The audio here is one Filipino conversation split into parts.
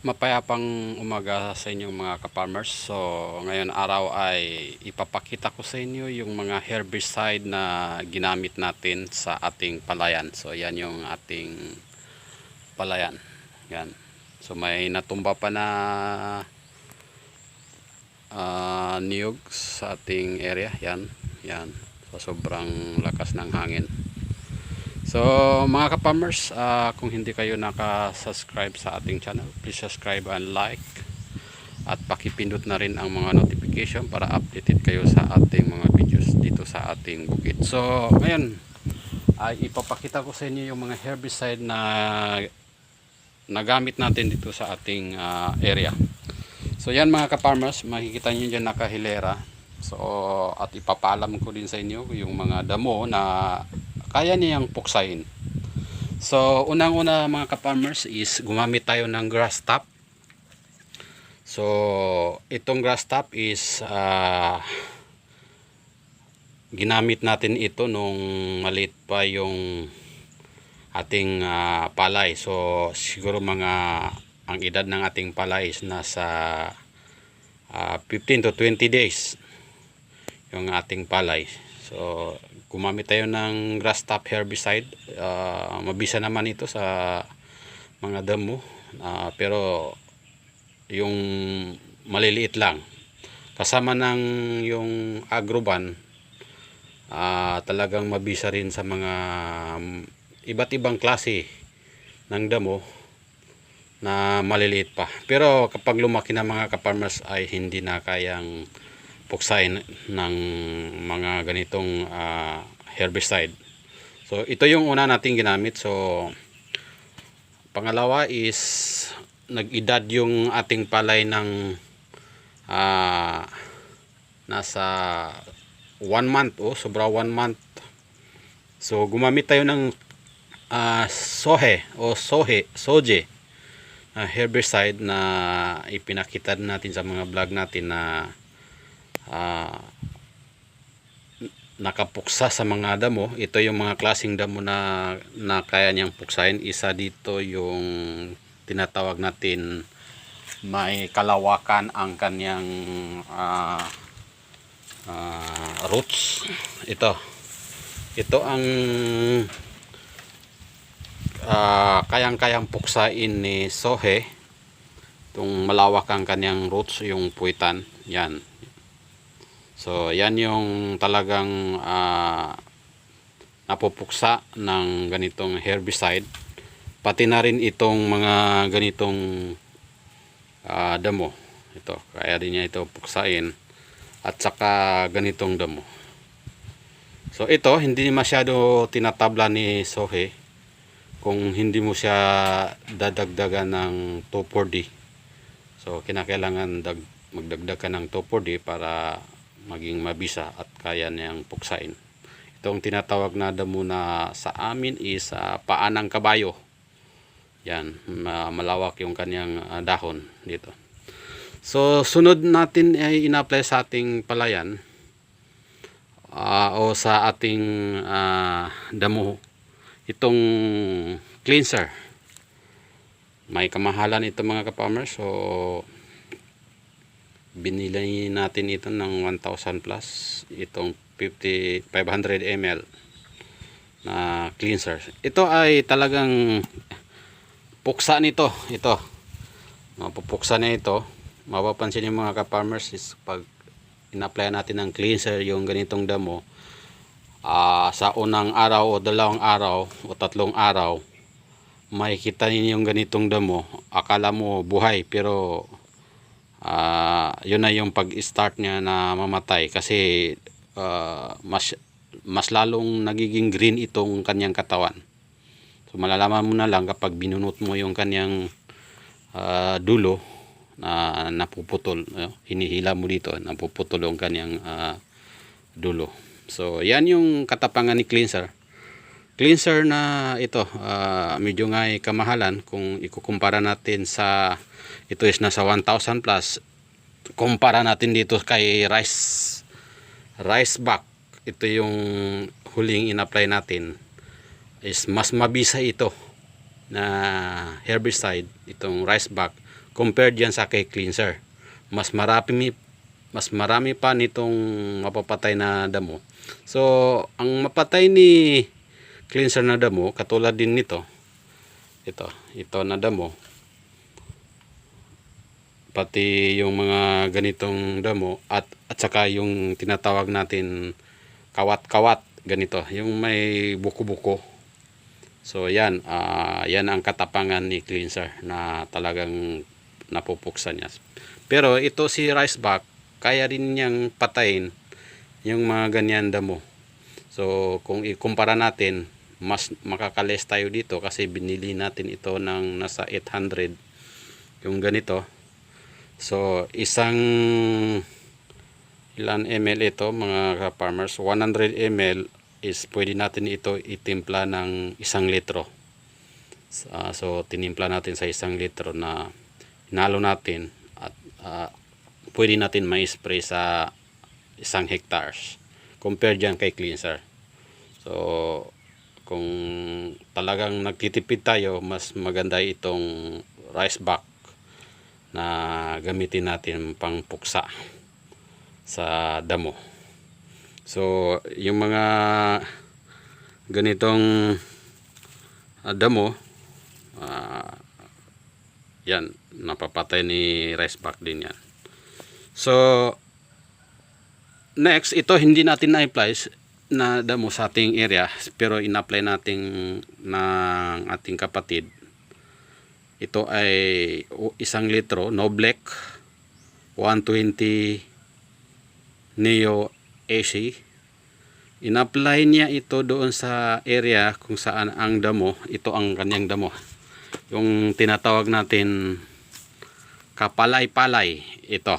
Mapayapang umaga sa inyong mga ka-farmers. So ngayon araw ay ipapakita ko sa inyo yung mga herbicide na ginamit natin sa ating palayan. So yan yung ating palayan. Yan. So may natumba pa na niyog sa ating area. Yan. Yan. So sobrang lakas ng hangin. So mga ka-farmers, kung hindi kayo naka-subscribe sa ating channel, please subscribe and like at pakipindot na rin ang mga notification para updated kayo sa ating mga videos dito sa ating bukid. So ngayon ay ipapakita ko sa inyo yung mga herbicide na nagamit natin dito sa ating area. So yan mga ka-farmers, makikita nyo dyan nakahilera. So at ipapaalam ko din sa inyo yung mga damo na kaya niyang puksain. So unang-una mga ka-farmers is gumamit tayo ng grass top. So itong grass top is ginamit natin ito nung maliit pa yung ating palay. So siguro ang edad ng ating palay is nasa 15 to 20 days yung ating palay. So gumamit tayo ng grass top herbicide. Mabisa naman ito sa mga damo, pero yung maliliit lang kasama ng yung agroban, talagang mabisa rin sa mga iba't ibang klase ng damo na maliliit pa. Pero kapag lumaki na mga ka-farmers ay hindi na kayang puksain ng mga ganitong herbicide. So ito yung una nating ginamit. So pangalawa is nag-edad yung ating palay ng nasa 1 month o sobra 1 month. So gumamit tayo ng soje herbicide na ipinakita natin sa mga vlog natin na nakapuksa sa mga damo. Ito yung mga klaseng damo na kaya niyang puksain. Isa dito yung tinatawag natin may kalawakan ang kanyang roots. Ito ang kayang-kayang puksain ni sohe. Itong malawak ang kanyang roots, yung puwitan. Yan. So yan yung talagang napupuksa ng ganitong herbicide. Pati na rin itong mga ganitong damo. Ito, kaya din niya ito puksain. At saka ganitong damo. So ito, hindi masyado tinatabla ni sohe kung hindi mo siya dadagdagan ng 2,4-D. So kinakailangan magdagdag ka ng 2,4-D para maging mabisa at kaya niyang puksain. Itong tinatawag na damo na sa amin is paa ng kabayo. Yan, malawak yung kanyang dahon dito. So sunod natin ay ina-apply sa ating palayan o sa ating damo itong cleanser. May kamahalan ito mga ka-farmers. So binili natin ito ng 1,000 plus, itong 500 ml na cleanser. Ito ay talagang puksa nito. Ito mapupuksa na ito. Mapapansin niyo mga ka-farmers is pag in-apply natin ng cleanser yung ganitong damo, sa unang araw o 2 araw o 3 araw, makikita niyo yung ganitong damo. Akala mo buhay, pero yun na yung pag-start niya na mamatay kasi mas lalong nagiging green itong kanyang katawan. So malalaman mo na lang kapag binunot mo yung kanyang dulo na napuputol, hinihila mo dito, napuputol yung kanyang dulo. So yan yung katapangan ni cleanser na ito. Medyo nga ay kamahalan kung ikukumpara natin sa ito is nasa 1,000 plus. Kumpara natin dito kay rice back. Ito yung huling in-apply natin, is mas mabisa ito na herbicide, itong rice back, compared yan sa kay cleanser. Mas marami pa nitong mapapatay na damo. So ang mapatay ni cleanser na damo, katulad din nito, ito na damo, pati yung mga ganitong damo, at saka yung tinatawag natin kawat-kawat, ganito, yung may buko-buko. So yan, yan ang katapangan ni cleanser na talagang napupuksan niya. Pero ito si riceback, kaya rin niyang patayin yung mga ganyan damo. So kung ikumpara natin, mas makakales tayo dito kasi binili natin ito ng nasa 800 yung ganito. So isang ilan ml ito mga farmers, 100 ml is pwede natin ito itimpla ng 1 litro. So tinimpla natin sa 1 litro na hinalo natin, at pwede natin ma-spray sa 1 hectares compared dyan kay cleanser. So kung talagang nagtitipid tayo, mas maganda itong riceback na gamitin natin pang puksa sa damo. So yung mga ganitong damo, yan, napapatay ni riceback din yan. So next, ito hindi natin na-apply na damo sa ating area, pero in-apply natin ng ating kapatid. Ito ay 1 litro Noblec 120 Neo AC. In-apply niya ito doon sa area kung saan ang damo, ito ang kanyang damo, yung tinatawag natin kapalay-palay. Ito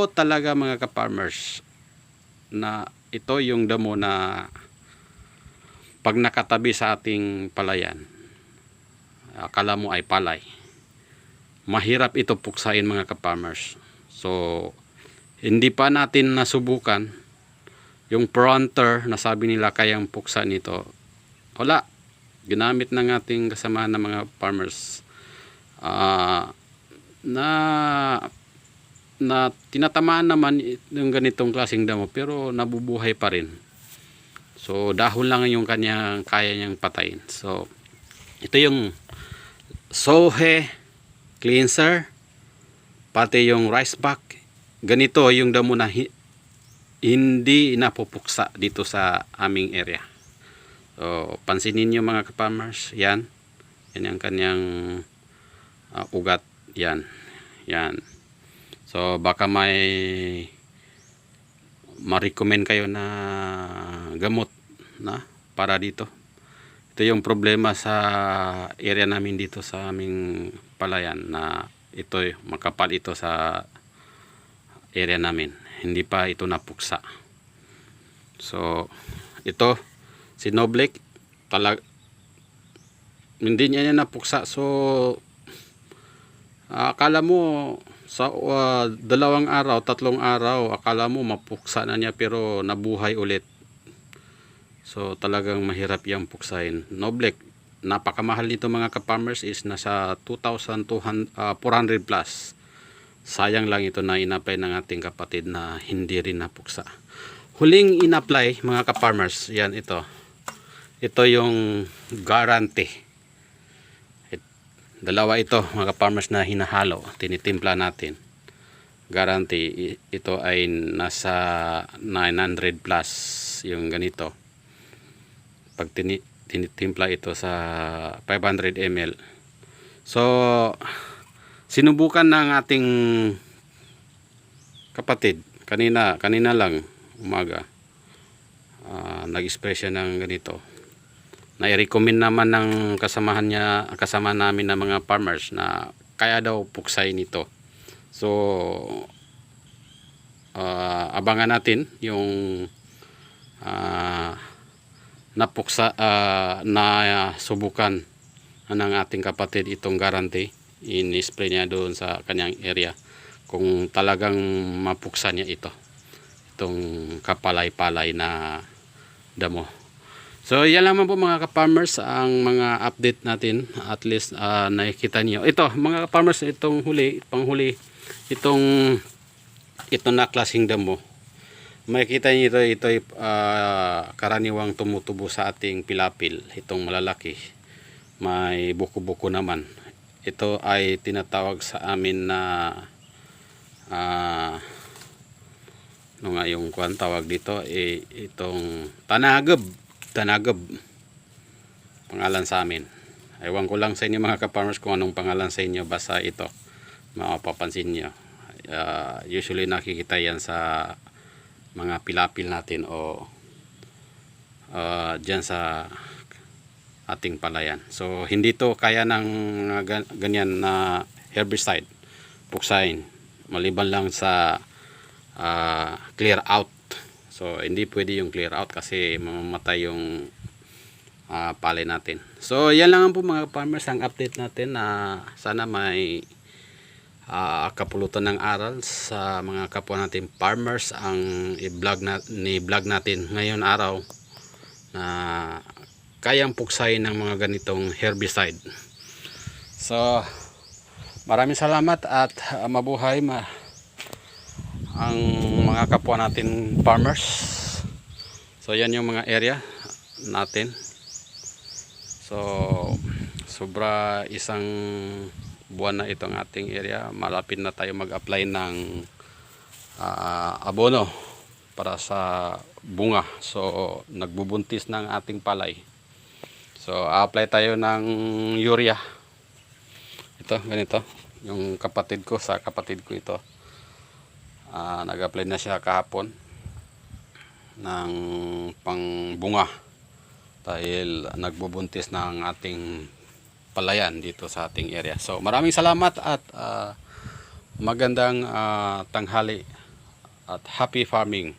talaga mga ka-farmers, na ito yung damo na pag nakatabi sa ating palayan, akala mo ay palay. Mahirap ito puksain mga ka-farmers. So hindi pa natin nasubukan yung planter na sabi nila kayang puksa nito. Wala, ginamit ng ating kasama ng mga farmers na tinatamaan naman yung ganitong klaseng damo, pero nabubuhay pa rin. So dahon lang yung kanyang kaya niyang patayin. So ito yung SOHE cleanser, pati yung riceback. Ganito yung damo na hindi napupuksa dito sa aming area. So pansinin nyo mga ka-farmers, yan yung kanyang ugat, yan. So baka may ma-recommend kayo na gamot na para dito. Ito yung problema sa area namin dito sa aming palayan, na ito makapal ito sa area namin, hindi pa ito napuksa. So ito si Noblec hindi niya napuksa. So akala mo sa 2 araw, 3 araw, akala mo mapuksa na niya, pero nabuhay ulit. So talagang mahirap yung puksain. Noblec, napakamahal nito mga ka-farmers, is nasa 2,400 plus. Sayang lang ito na in-apply ng ating kapatid na hindi rin napuksa. Huling in-apply mga ka-farmers, yan, ito yung guarantee. Dalawa ito mga ka-farmers na hinahalo, tinitimpla natin. Guarantee, ito ay nasa 900 plus yung ganito. Pag tinitimpla ito sa 500 ml. So sinubukan ng ating kapatid kanina lang umaga, nag-spray siya ng ganito. Na-recommend naman ng kasama namin na mga farmers na kaya daw puksay nito. So abangan natin yung napuksa na subukan ng ating kapatid itong guarantee. In-spray niya doon sa kanyang area kung talagang mapuksa niya itong kapalay-palay na damo. So yan lang po mga ka-farmers ang mga update natin, at least nakikita niyo. Ito mga ka-farmers, itong panghuli itong ito na klaseng damo. Makikita niyo ito ay karaniwang tumutubo sa ating pilapil, itong malalaki. May buko-buko naman. Ito ay tinatawag sa amin na ano nga yung kuwan tawag dito, itong tanagab pangalan sa amin. Ewan ko lang sa inyo mga ka-farmers kung anong pangalan sa inyo, basta ito mapapansin nyo. Usually nakikita yan sa mga pilapil natin o dyan sa ating palayan. So hindi to kaya ng ganyan na herbicide, puksain, maliban lang sa clear out. So hindi pwede yung clear out kasi mamamatay yung palay natin. So yan lang po mga farmers ang update natin, na sana may kapulutan ng aral sa mga kapwa natin farmers ang i-vlog natin ngayon araw, na kayang puksain ng mga ganitong herbicide. So maraming salamat at mabuhay ang mga kapwa natin farmers. So yan yung mga area natin. So sobra isang buwan na itong ating area, malapit na tayo mag-apply ng abono para sa bunga. So nagbubuntis ng ating palay. So apply tayo ng urea. Ito ganito yung kapatid ko ito. Nag-apply na siya kahapon ng pangbunga dahil nagbubuntis ng ating palayan dito sa ating area. So maraming salamat at magandang tanghali at happy farming.